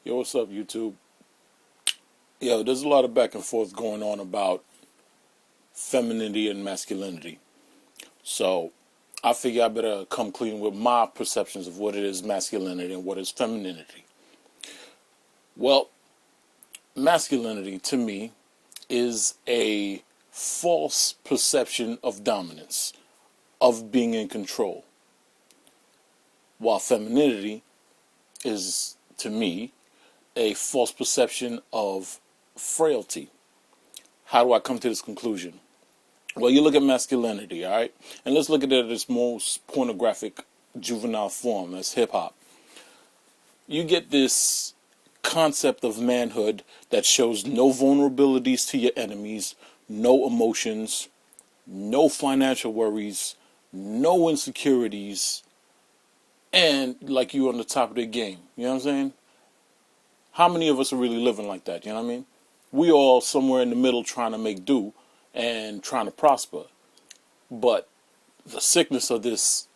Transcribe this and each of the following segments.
Yo, what's up, YouTube? Yo, there's a lot of back and forth going on about femininity and masculinity. So I figure I better come clean with my perceptions of what it is masculinity and what is femininity. Well, masculinity to me is a false perception of dominance, of being in control, while femininity is, to me, a false perception of frailty. How do I come to this conclusion? Well, you look at masculinity, all right? And let's look at it at its most pornographic, juvenile form, that's hip-hop. You get this concept of manhood that shows no vulnerabilities to your enemies, no emotions, no financial worries, no insecurities, and like you on the top of the game. You know what I'm saying? How many of us are really living like that? You know what I mean? We all somewhere in the middle trying to make do and trying to prosper. But the sickness of this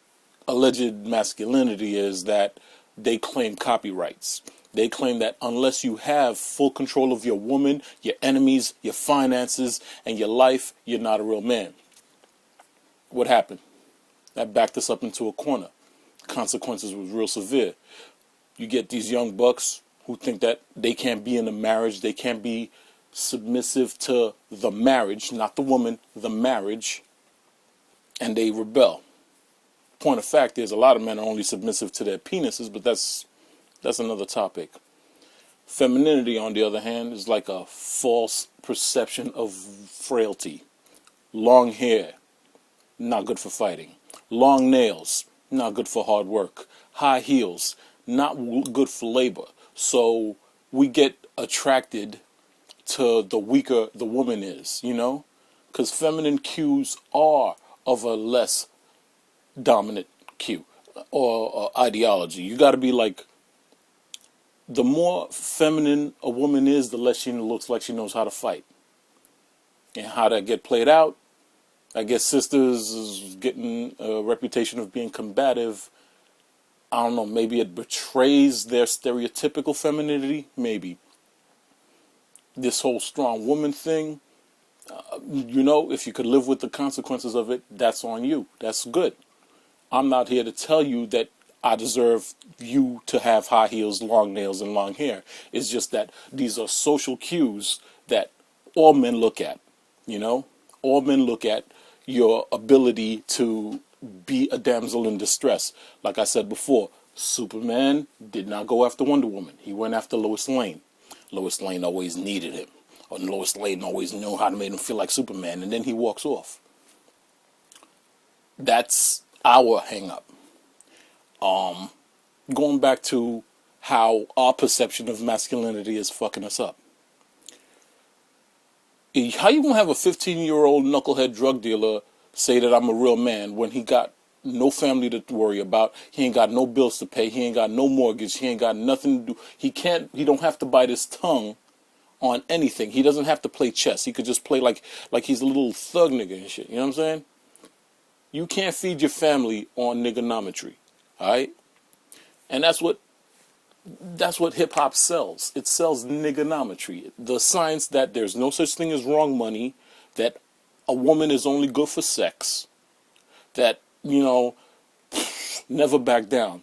alleged masculinity is that they claim copyrights. They claim that unless you have full control of your woman, your enemies, your finances, and your life, you're not a real man. What happened? That backed us up into a corner. Consequences was real severe. You get these young bucks who think that they can't be in a marriage, they can't be submissive to the marriage, not the woman, the marriage, and they rebel. Point of fact is, a lot of men are only submissive to their penises, but that's another topic. Femininity, on the other hand, is like a false perception of frailty. Long hair, not good for fighting. Long nails, not good for hard work. High heels, not good for labor. So we get attracted to the weaker the woman is, you know? Because feminine cues are of a less dominant cue or ideology. You got to be like, the more feminine a woman is, the less she looks like she knows how to fight. And how that get played out, I guess sisters is getting a reputation of being combative. I don't know, maybe it betrays their stereotypical femininity, maybe. This whole strong woman thing, if you could live with the consequences of it, that's on you. That's good. I'm not here to tell you that I deserve you to have high heels, long nails, and long hair. It's just that these are social cues that all men look at, you know? All men look at your ability to be a damsel in distress. Like I said before, Superman did not go after Wonder Woman. He went after Lois Lane. Lois Lane always needed him. Or Lois Lane always knew how to make him feel like Superman, and then he walks off. That's our hang-up. Going back to how our perception of masculinity is fucking us up. How you gonna have a 15-year-old knucklehead drug dealer say that I'm a real man when he got no family to worry about, he ain't got no bills to pay, he ain't got no mortgage, he ain't got nothing to do, he don't have to bite his tongue on anything. He doesn't have to play chess. He could just play like he's a little thug nigga and shit. You know what I'm saying? You can't feed your family on niggonometry. Alright? And that's what hip hop sells. It sells niggonometry. The science that there's no such thing as wrong money, that a woman is only good for sex, that, never back down.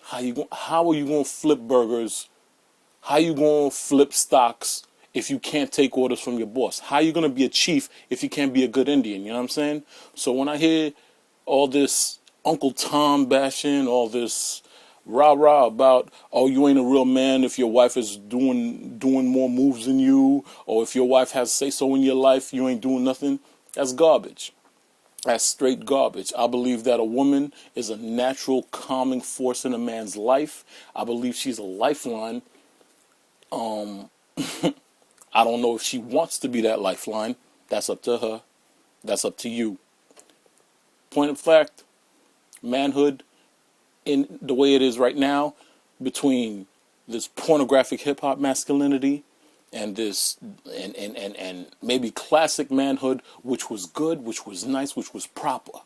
How are you going to flip burgers? How you going to flip stocks if you can't take orders from your boss? How you going to be a chief if you can't be a good Indian? You know what I'm saying? So when I hear all this Uncle Tom bashing, all this rah-rah about, oh, you ain't a real man if your wife is doing more moves than you, or if your wife has say-so in your life, you ain't doing nothing, that's garbage. That's straight garbage. I believe that a woman is a natural calming force in a man's life. I believe she's a lifeline. I don't know if she wants to be that lifeline. That's up to her. That's up to you. Point of fact, manhood, in the way it is right now, between this pornographic hip-hop masculinity and this and maybe classic manhood, which was good, which was nice, which was proper,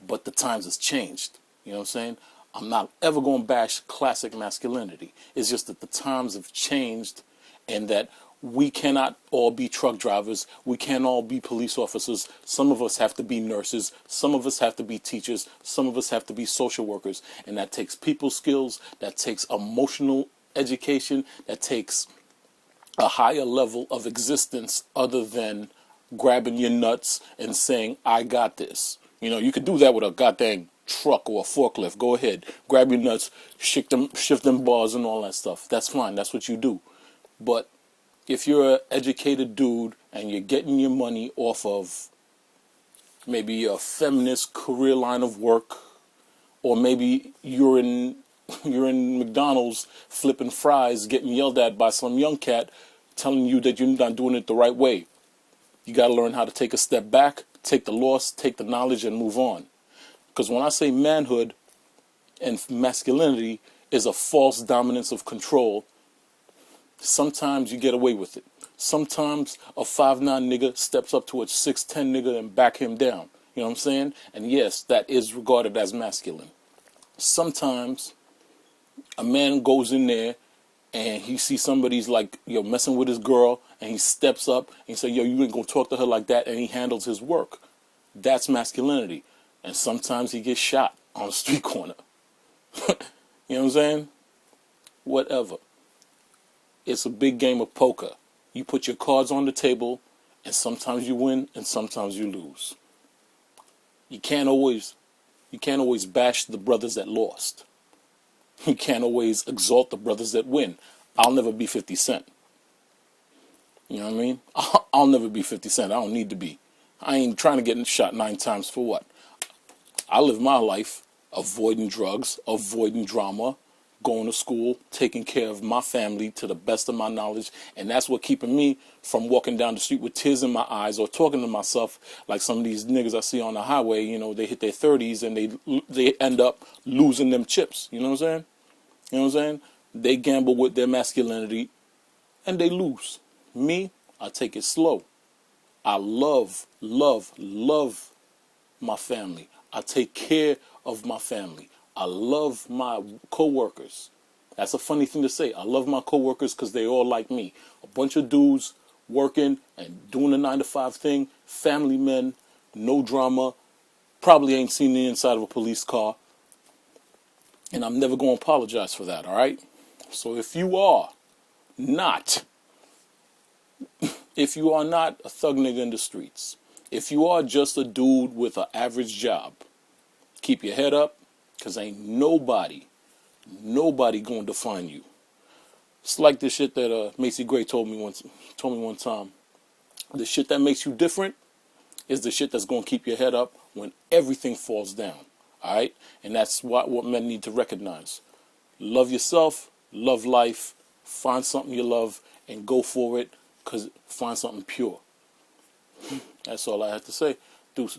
but the times has changed. You know what I'm saying? I'm not ever going to bash classic masculinity. It's just that the times have changed, and that we cannot all be truck drivers. We can't all be police officers. Some of us have to be nurses. Some of us have to be teachers. Some of us have to be social workers. And that takes people skills. That takes emotional education. That takes a higher level of existence other than grabbing your nuts and saying, I got this. You know, you could do that with a goddamn truck or a forklift. Go ahead, grab your nuts, shift them bars and all that stuff. That's fine. That's what you do. But if you're an educated dude and you're getting your money off of maybe a feminist career line of work, or maybe you're in McDonald's flipping fries, getting yelled at by some young cat telling you that you're not doing it the right way. You got to learn how to take a step back, take the loss, take the knowledge, and move on. Because when I say manhood and masculinity is a false dominance of control, sometimes you get away with it. Sometimes a 5'9" nigga steps up to a 6'10" nigga and back him down. You know what I'm saying? And yes, that is regarded as masculine. Sometimes a man goes in there and he sees somebody's like, yo, messing with his girl, and he steps up and he says, yo, you ain't gonna talk to her like that, and he handles his work. That's masculinity. And sometimes he gets shot on a street corner. You know what I'm saying? Whatever. It's a big game of poker. You put your cards on the table, and sometimes you win and sometimes you lose. You can't always bash the brothers that lost. You can't always exalt the brothers that win. I'll never be 50 Cent. You know what I mean? I'll never be 50 Cent. I don't need to be. I ain't trying to get shot 9 times for what? I live my life avoiding drugs, avoiding drama, going to school, taking care of my family to the best of my knowledge. And that's what keeping me from walking down the street with tears in my eyes or talking to myself like some of these niggas I see on the highway. You know, they hit their 30s and they end up losing them chips. You know what I'm saying? You know what I'm saying? They gamble with their masculinity and they lose. Me, I take it slow. I love my family. I take care of my family. I love my co-workers. That's a funny thing to say. I love my co-workers because they all like me. A bunch of dudes working and doing the 9-to-5 thing. Family men, no drama. Probably ain't seen the inside of a police car. And I'm never going to apologize for that, all right? So if you are not a thug nigga in the streets, if you are just a dude with an average job, keep your head up, because ain't nobody going to define you. It's like the shit that Macy Gray told me one time. The shit that makes you different is the shit that's going to keep your head up when everything falls down. All right? And that's what men need to recognize. Love yourself, love life, find something you love, and go for it, because find something pure. That's all I have to say. Deuces.